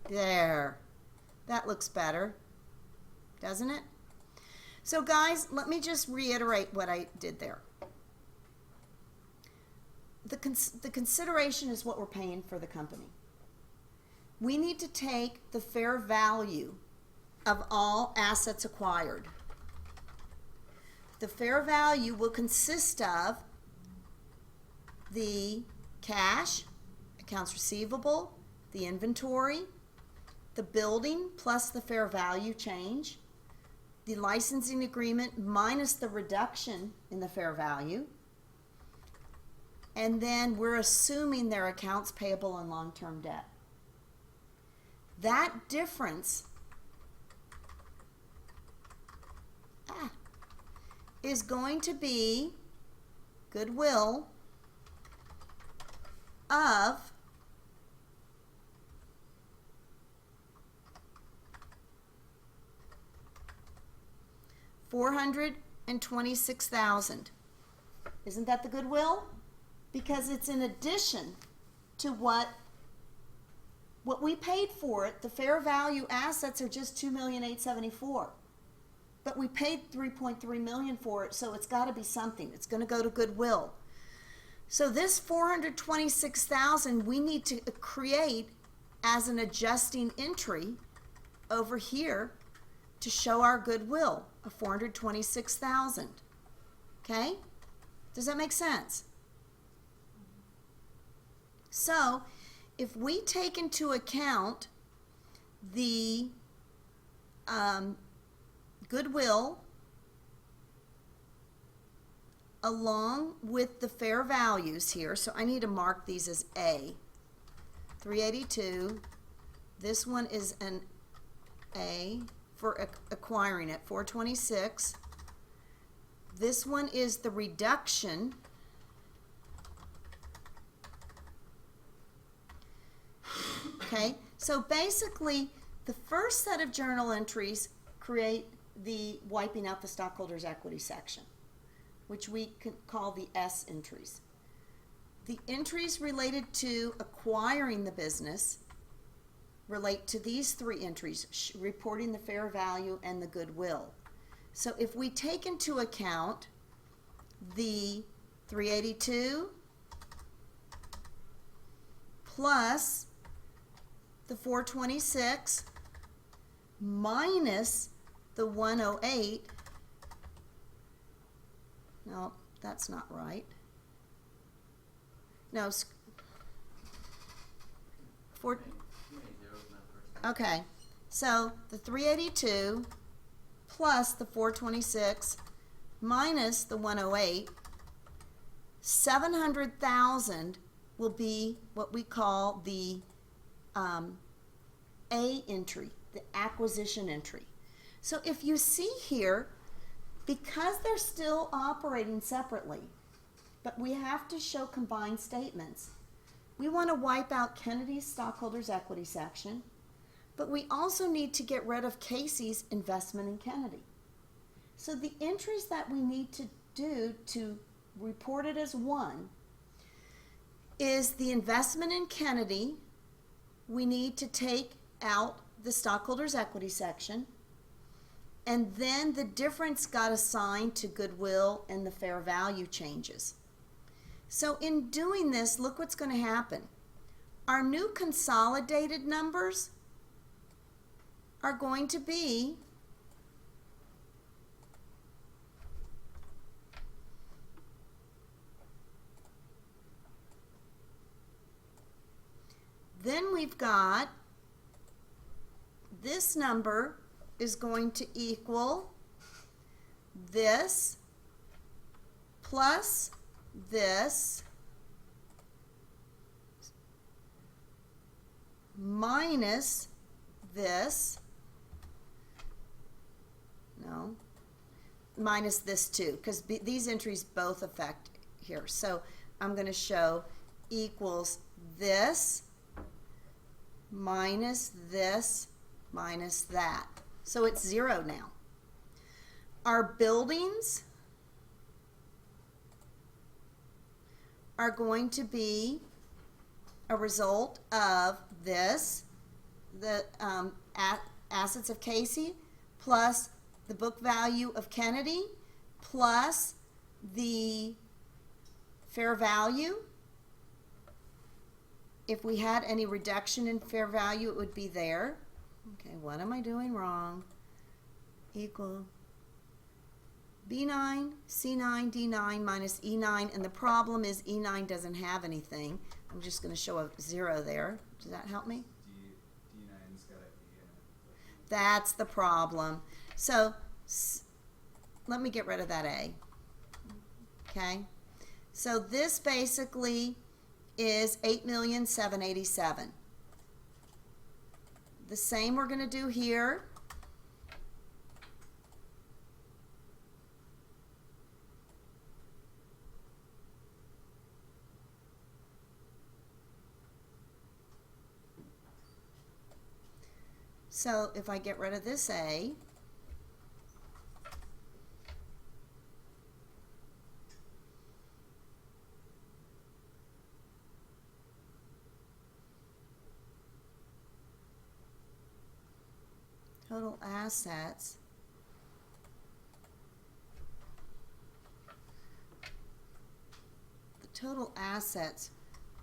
There. That looks better, doesn't it? So guys, let me just reiterate what I did there. The consideration is what we're paying for the company. We need to take the fair value of all assets acquired. The fair value will consist of the cash, accounts receivable, the inventory, the building plus the fair value change, the licensing agreement minus the reduction in the fair value, and then we're assuming their accounts payable and long-term debt. That difference is going to be goodwill of $426,000. Isn't that the goodwill? Because it's in addition to what we paid for it. The fair value assets are just $2,874,000. But we paid $3.3 million for it, so it's got to be something. It's going to go to goodwill. So this $426,000 we need to create as an adjusting entry over here to show our goodwill of $426,000. Okay? Does that make sense? So if we take into account the goodwill along with the fair values here, so I need to mark these as A. 382, this one is an A for acquiring it, 426. This one is the reduction. Okay, so basically the first set of journal entries create the wiping out the stockholders' equity section, which we can call the S entries. The entries related to acquiring the business relate to these three entries, reporting the fair value and the goodwill. So if we take into account the 382 plus the 426 minus the 108, no, that's not right. No, okay, so the 382 plus the 426 minus the 108, 700,000 will be what we call the A entry, the acquisition entry. So if you see here, because they're still operating separately, but we have to show combined statements, we want to wipe out Kennedy's stockholders' equity section, but we also need to get rid of Casey's investment in Kennedy. So the entries that we need to do to report it as one is the investment in Kennedy. We need to take out the stockholders' equity section, and then the difference got assigned to goodwill and the fair value changes. So in doing this, look what's going to happen. Our new consolidated numbers are going to be then we've got this number is going to equal this plus this minus this, no, minus this too, because these entries both affect here. So I'm going to show equals this minus this minus that. So it's 0 now. Our buildings are going to be a result of this the assets of Casey plus the book value of Kennedy plus the fair value. If we had any reduction in fair value, it would be there. Okay, what am I doing wrong? Equal B9, C9, D9 minus E9, and the problem is E9 doesn't have anything. I'm just going to show a 0 there. Does that help me? D9's got an E in it. That's the problem. So let me get rid of that A. Okay? So this basically is 8,787,000. The same we're going to do here. So if I get rid of this A, total assets, the total assets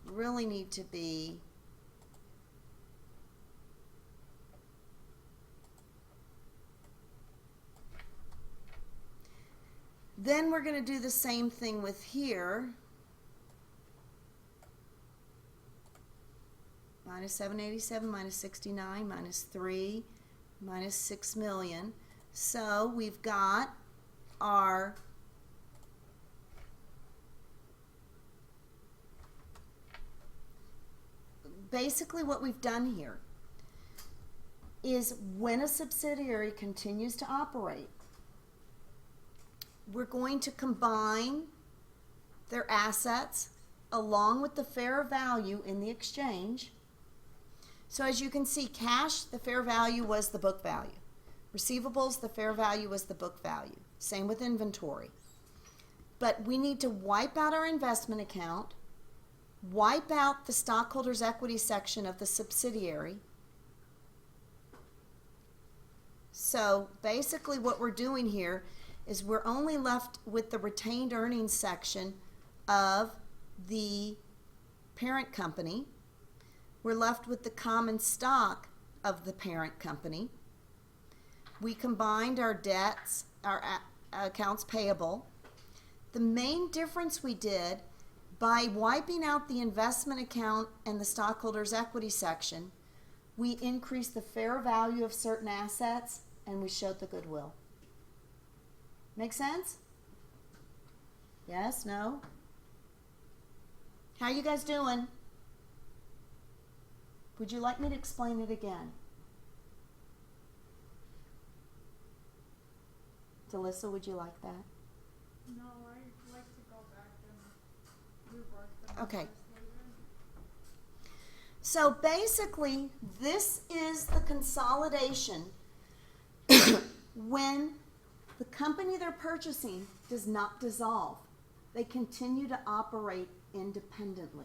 really need to be then we're going to do the same thing with here. Minus 787, minus 69, minus 3, minus 6 million. So we've got our basically what we've done here is when a subsidiary continues to operate, we're going to combine their assets along with the fair value in the exchange. So as you can see, cash, the fair value was the book value. Receivables, the fair value was the book value. Same with inventory. But we need to wipe out our investment account, wipe out the stockholders' equity section of the subsidiary. So basically what we're doing here is we're only left with the retained earnings section of the parent company. We're left with the common stock of the parent company. We combined our debts, our accounts payable. The main difference we did by wiping out the investment account and the stockholders' equity section, we increased the fair value of certain assets and we showed the goodwill. Make sense? Yes? No? How you guys doing? Would you like me to explain it again? Delissa, would you like that? No, I'd like to go back and rework the Okay. numbers later. So basically, this is the consolidation when the company they're purchasing does not dissolve. They continue to operate independently.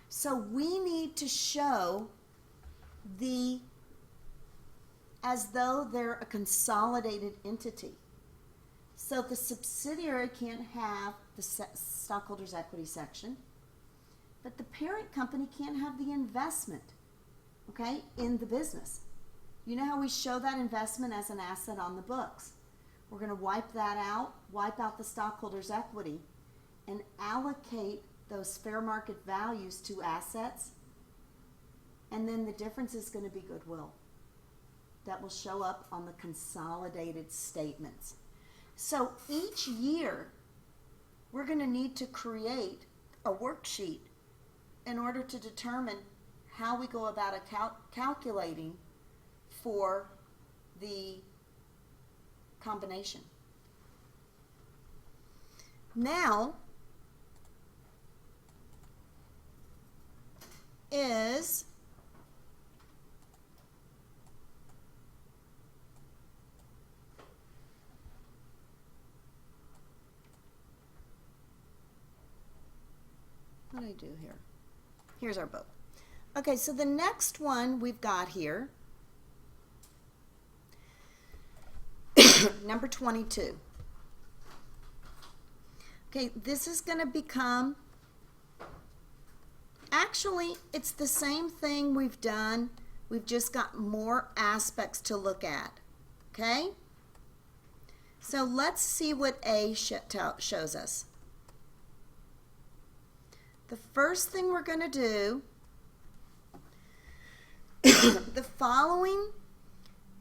So we need to show as though they're a consolidated entity. So the subsidiary can't have the stockholders' equity section, but the parent company can't have the investment, okay, in the business. You know how we show that investment as an asset on the books? We're going to wipe that out, wipe out the stockholders' equity, and allocate those fair market values to assets, and then the difference is going to be goodwill. That will show up on the consolidated statements. So each year, we're going to need to create a worksheet in order to determine how we go about calculating for the combination. Now is what do I do here? Here's our book. Okay, so the next one we've got here, number 22. Okay, this is going to become, actually, it's the same thing we've done. We've just got more aspects to look at. Okay? So let's see what A shows us. The first thing we're going to do, the following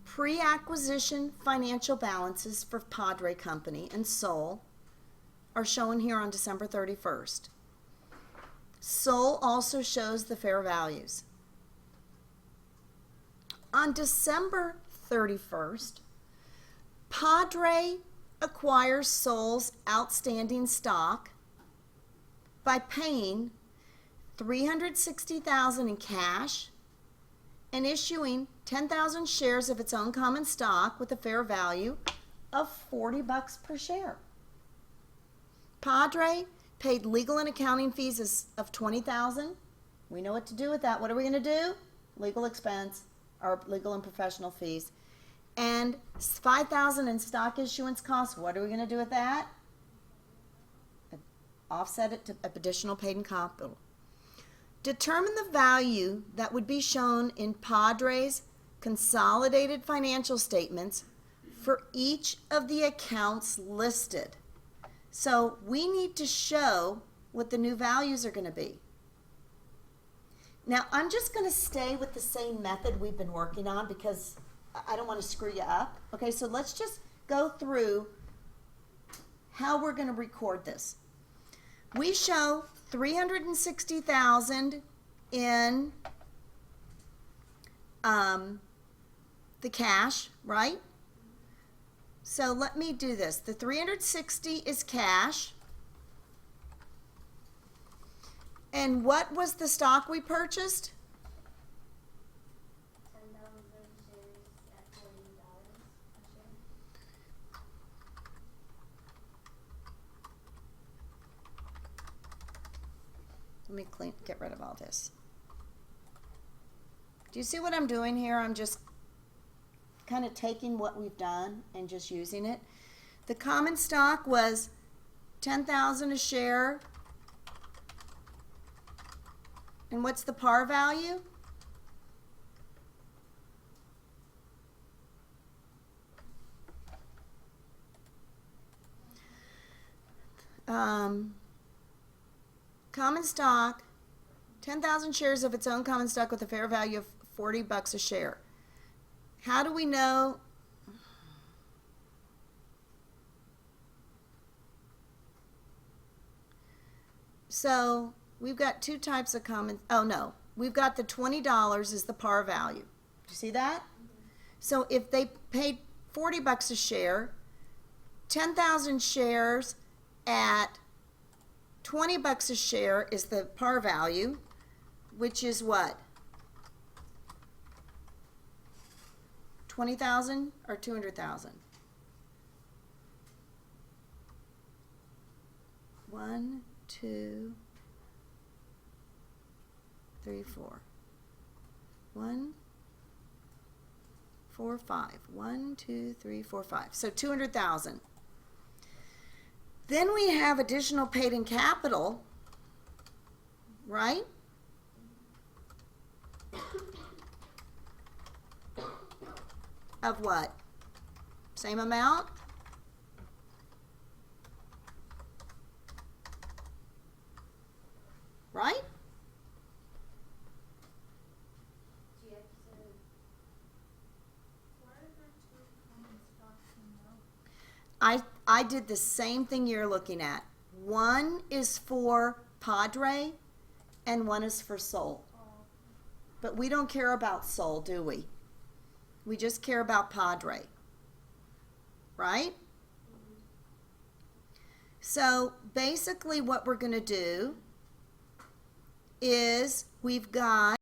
pre-acquisition financial balances for Padre Company and Sol are shown here on December 31st. Sol also shows the fair values. On December 31st, Padre acquires Sol's outstanding stock by paying $360,000 in cash and issuing 10,000 shares of its own common stock with a fair value of $40 per share. Padre paid legal and accounting fees of $20,000. We know what to do with that. What are we going to do? Legal expense, or legal and professional fees. And $5,000 in stock issuance costs. What are we going to do with that? Offset it to additional paid in capital. Determine the value that would be shown in Padre's consolidated financial statements for each of the accounts listed. So we need to show what the new values are going to be. Now, I'm just going to stay with the same method we've been working on because I don't want to screw you up. Okay, so let's just go through how we're going to record this. We show $360,000 in the cash, right? So let me do this. The $360 is cash. And what was the stock we purchased? 10,000 shares at $40 a share. Let me get rid of all this. Do you see what I'm doing here? I'm just kind of taking what we've done and just using it. The common stock was 10,000 a share. And what's the par value? Common stock, 10,000 shares of its own common stock with a fair value of $40 a share. How do we know? So we've got two types of common, oh no, we've got the $20 is the par value. Do you see that? So if they paid $40 a share, 10,000 shares at $20 a share is the par value, which is what? 20,000 or 200,000? 1, 2, 3, 4. 1, 4, 5. 1, 2, 3, 4, 5. So 200,000. Then we have additional paid in capital, right? Of what? Same amount? Right? Do you have to Why are there two common stocks in there? I did the same thing you're looking at. One is for Padre and one is for Sol. Oh, But we don't care about Sol, do we? We just care about Padre. Right? So basically what we're going to do is we've got